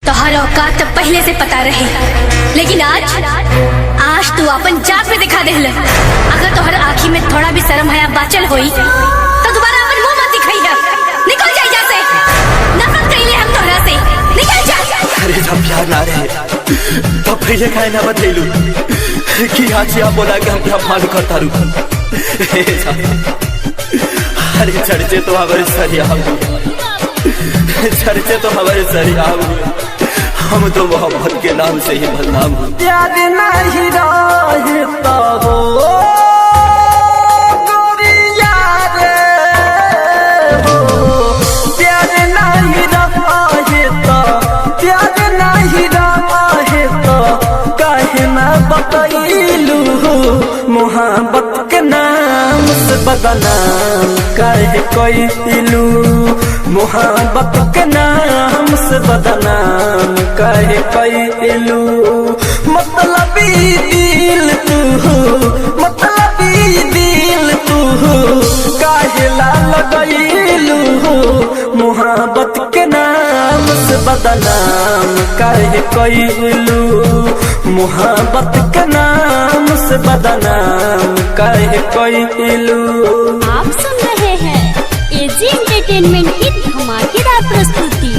तोहर औकात तो पहले से पता रहे, लेकिन आज तू अपन जात में दिखा देहल। अगर तोहर आँखी में थोड़ा भी शर्म हया बाचल होई तो दोबारा अपन मुंह मत दिखाइया। निकल जा यहाँ से, नफरत कइले हम तोहरा से, निकल जा। अरे जब प्यार ना रहे तब पहले काहे ना बतैलू कि आज आप बोला कि हम क्या मान करता रू। अरे चर्चे तो हमारे सरिया, चर्चे तो हमारे सरिया, हम तो मोहब्बत के नाम से ही बदनाम हूँ। प्यार नहीं रहता हो गोरिया रे हो, प्यार नहीं रहता, प्यार नहीं रहता, काहे ना बतैलू मोहब्बत के नाम से बदनाम काहे कइलू, मोहब्बत के नाम से बदनाम काहे कइलू। मतलबी दिल तू, मतलबी दिल तू, काहे ला लगइलू मोहब्बत के नाम से बदनाम काहे कइलू, मोहब्बत के नाम से बदनाम काहे कइलू। आप सुन रहे हैं एजी एंटरटेनमेंट की धमाकेदार प्रस्तुति।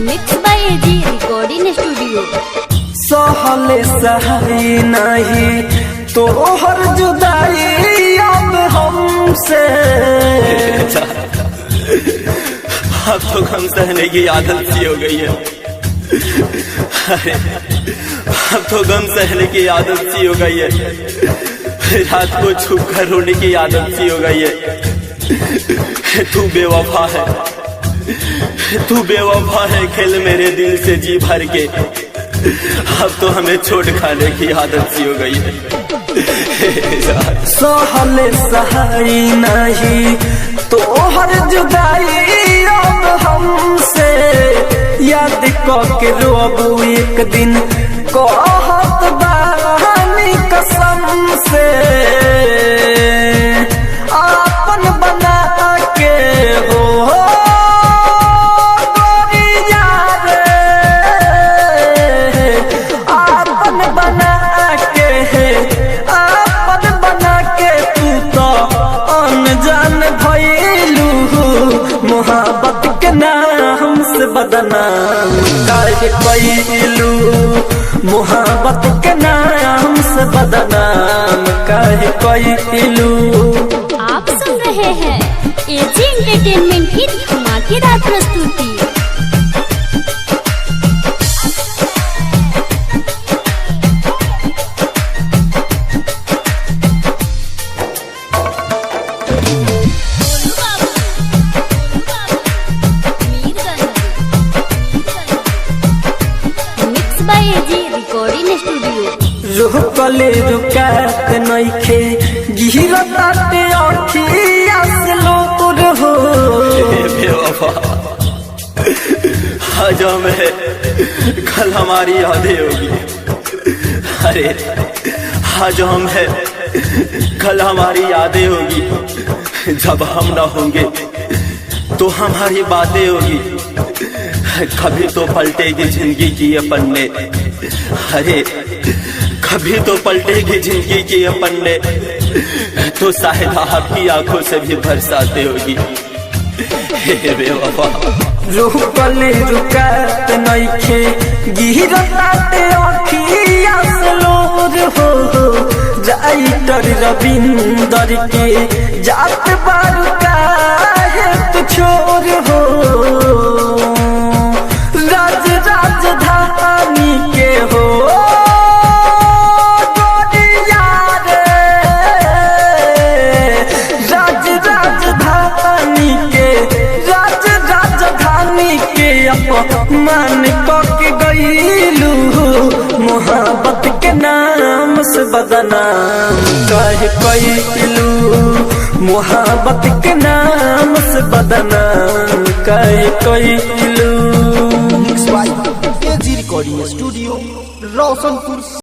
Mix by AG recording studio. सहले सही नहीं तो हर जुदाई अब हमसे, अब तो गम सहने की आदत सी हो गई है। अरे अब तो गम सहने की आदत सी हो गई है, रात को छुप कर रोने की आदत सी हो गई है। तू बेवफा है, तू बेवफा है, खेल मेरे दिल से जी भर के। अब तो हमें छोड़ खाने की आदत सी हो गई है। सहले सही नहीं तो हर जुदाई अब हमसे, याद के रोबू एक दिन कहत बानी कसम से, आपन बना के हो गोरिया रे, आपन बना के, आपन बना के तू तो अनजान भइलू, मोहब्बत के नाम से बदनाम काहे कइलू, मोहब्बत के नाम से बदनाम काहे कइलू। आप सुन रहे हैं एजी एंटरटेनमेंट की धमाकेदार प्रस्तुति। Mix by AG recording studio. रुकले रुकात नइखे गिरताते अखिया से लोर हो, बेवफा आज हमें कल हमारी यादें होगी। अरे आज हमें कल हमारी यादें होगी, जब हम ना होंगे तो हमारी बातें होगी। कभी तो पलटेगी जिंदगी की ये पन्ने, अरे कभी तो पलटेगी जिंदगी की ये पन्ने, तो शायद आपकी आंखों से भी बरसाते होगी। बेवफा रुकले रुकात नइखे गिरताते अखिया से लोर हो, राइटर रविंदर के जात बारू काहे तू छोर हो, राज राजधानी के हो गोरिया रे, राज राजधानी के, राज राजधानी के अपमान के गइलू, मोहब्बत के नाम से बदनाम काहे कइलू, मोहब्बत के नाम से बदनाम काहे कइलू। Recording studio Roshanpur.